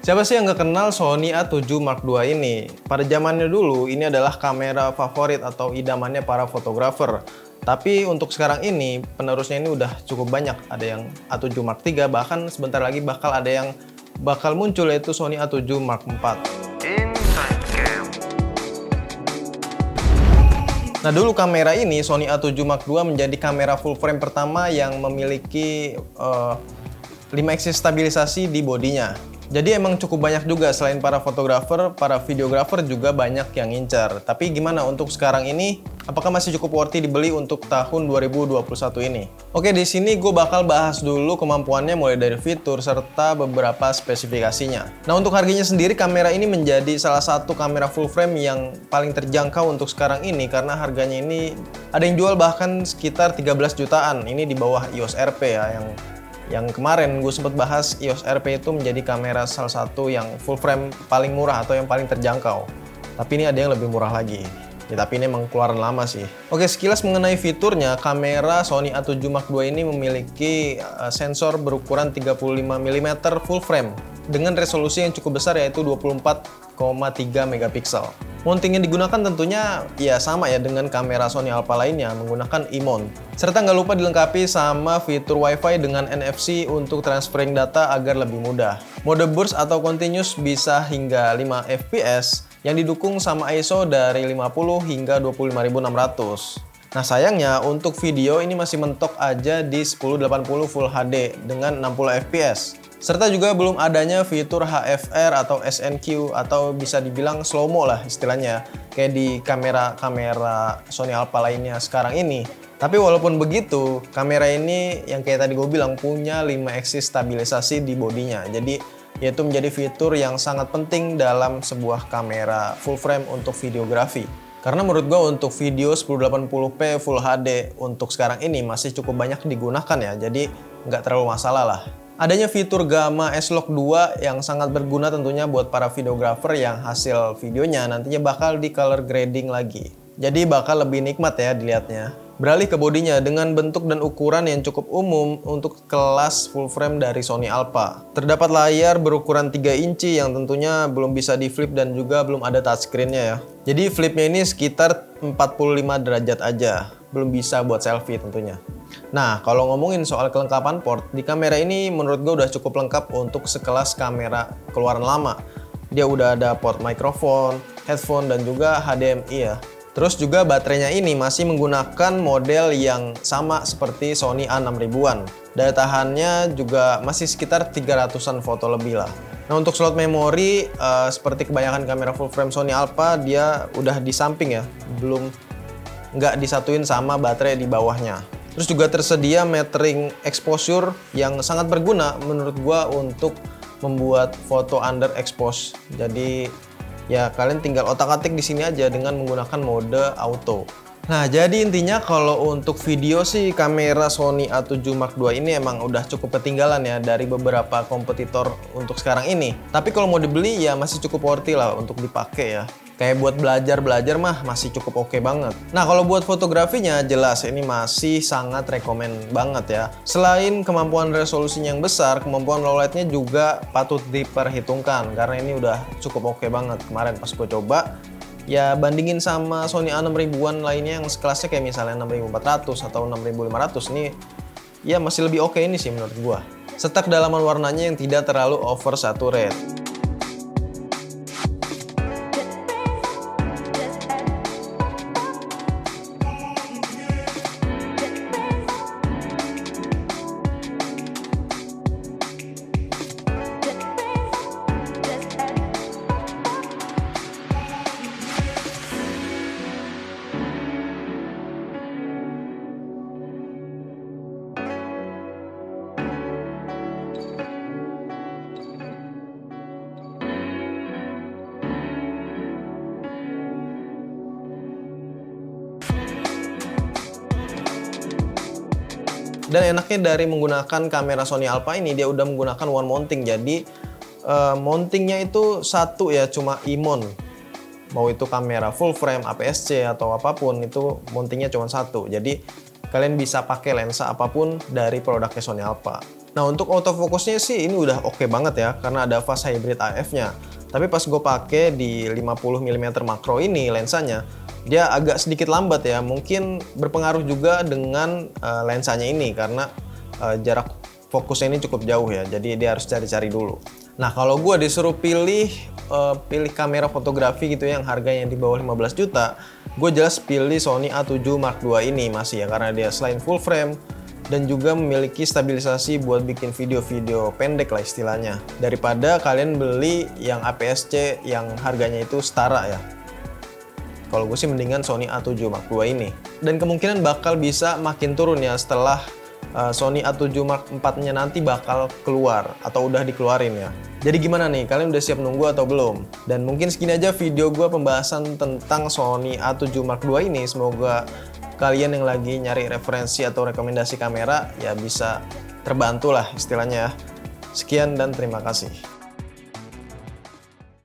Siapa sih yang nggak kenal Sony A7 Mark II ini? Pada zamannya dulu, ini adalah kamera favorit atau idamannya para fotografer. Tapi untuk sekarang ini, penerusnya ini udah cukup banyak. Ada yang A7 Mark III, bahkan sebentar lagi bakal muncul, yaitu Sony A7 Mark IV. Nah, dulu kamera ini, Sony A7 Mark II menjadi kamera full frame pertama yang memiliki 5 axis stabilisasi di bodinya. Jadi emang cukup banyak juga, selain para fotografer, para videografer juga banyak yang ngincar. Tapi gimana untuk sekarang ini? Apakah masih cukup worthy dibeli untuk tahun 2021 ini? Oke, di sini gue bakal bahas dulu kemampuannya mulai dari fitur serta beberapa spesifikasinya. Nah, untuk harganya sendiri, kamera ini menjadi salah satu kamera full frame yang paling terjangkau untuk sekarang ini karena harganya ini ada yang jual bahkan sekitar 13 jutaan. Ini di bawah EOS RP ya, yang kemarin gue sempat bahas. EOS RP itu menjadi kamera salah satu yang full frame paling murah atau yang paling terjangkau. Tapi ini ada yang lebih murah lagi. Ya, tapi ini emang keluaran lama sih. Oke, sekilas mengenai fiturnya, kamera Sony A7 Mark II ini memiliki sensor berukuran 35 mm full frame dengan resolusi yang cukup besar, yaitu 24,3 megapiksel. Mounting yang digunakan tentunya ya sama ya dengan kamera Sony Alpha lainnya, menggunakan e-mount. Serta nggak lupa dilengkapi sama fitur Wi-Fi dengan NFC untuk transferring data agar lebih mudah. Mode burst atau continuous bisa hingga 5 fps yang didukung sama ISO dari 50 hingga 25600. Nah, sayangnya untuk video ini masih mentok aja di 1080 Full HD dengan 60 fps. Serta juga belum adanya fitur HFR atau SNQ atau bisa dibilang slow-mo lah istilahnya, kayak di kamera-kamera Sony Alpha lainnya sekarang ini. Tapi walaupun begitu, kamera ini yang kayak tadi gue bilang punya 5 axis stabilisasi di bodinya. Jadi yaitu menjadi fitur yang sangat penting dalam sebuah kamera full frame untuk videografi. Karena menurut gue untuk video 1080p Full HD untuk sekarang ini masih cukup banyak digunakan ya, jadi nggak terlalu masalah lah. Adanya fitur Gamma S-Log 2 yang sangat berguna tentunya buat para videografer yang hasil videonya nantinya bakal di color grading lagi. Jadi bakal lebih nikmat ya dilihatnya. Beralih ke bodinya, dengan bentuk dan ukuran yang cukup umum untuk kelas full frame dari Sony Alpha. Terdapat layar berukuran 3 inci yang tentunya belum bisa di flip dan juga belum ada touchscreen-nya ya. Jadi flipnya ini sekitar 45 derajat aja, belum bisa buat selfie tentunya. Nah, kalau ngomongin soal kelengkapan port, di kamera ini menurut gue udah cukup lengkap untuk sekelas kamera keluaran lama. Dia udah ada port mikrofon, headphone, dan juga HDMI ya. Terus juga baterainya ini masih menggunakan model yang sama seperti Sony A6000-an. Daya tahannya juga masih sekitar 300-an foto lebih lah. Nah, untuk slot memori, seperti kebanyakan kamera full frame Sony Alpha, dia udah di samping ya, nggak disatuin sama baterai di bawahnya. Terus juga tersedia metering exposure yang sangat berguna menurut gua untuk membuat foto underexpose. Jadi ya kalian tinggal otak-atik di sini aja dengan menggunakan mode auto. Nah, jadi intinya kalau untuk video sih kamera Sony A7 Mark II ini emang udah cukup ketinggalan ya dari beberapa kompetitor untuk sekarang ini. Tapi kalau mau dibeli ya masih cukup worthy lah untuk dipakai ya. Kayak buat belajar mah masih cukup oke banget. Nah, kalau buat fotografinya jelas ini masih sangat rekomen banget ya. Selain kemampuan resolusinya yang besar, kemampuan low light-nya juga patut diperhitungkan karena ini udah cukup oke banget. Kemarin pas gue coba, ya bandingin sama Sony A6000-an lainnya yang sekelasnya kayak misalnya 6400 atau 6500, ini ya masih lebih oke ini sih menurut gua. Serta kedalaman warnanya yang tidak terlalu oversaturate. Dan enaknya dari menggunakan kamera Sony Alpha ini, dia udah menggunakan one mounting. Jadi mountingnya itu satu ya, cuma e-mount. Mau itu kamera full frame, APS-C atau apapun, itu mountingnya cuma satu. Jadi kalian bisa pakai lensa apapun dari produknya Sony Alpha. Nah untuk autofocusnya sih ini udah oke banget ya, karena ada fast hybrid AF-nya. Tapi pas gue pakai di 50 mm makro ini lensanya, dia agak sedikit lambat ya. Mungkin berpengaruh juga dengan lensanya ini, karena jarak fokusnya ini cukup jauh ya. Jadi dia harus cari-cari dulu. Nah kalau gue disuruh pilih kamera fotografi gitu yang harganya di bawah 15 juta, gue jelas pilih Sony A7 Mark II ini masih ya, karena dia selain full frame dan juga memiliki stabilisasi buat bikin video-video pendek lah istilahnya, daripada kalian beli yang APS-C yang harganya itu setara ya. Kalau gue sih mendingan Sony A7 Mark II ini, dan kemungkinan bakal bisa makin turun ya setelah Sony A7 Mark IV-nya nanti bakal keluar atau udah dikeluarin ya. Jadi gimana nih, kalian udah siap nunggu atau belum? Dan mungkin segini aja video gue pembahasan tentang Sony A7 Mark II ini. Semoga kalian yang lagi nyari referensi atau rekomendasi kamera ya bisa terbantu lah istilahnya ya. Sekian dan terima kasih.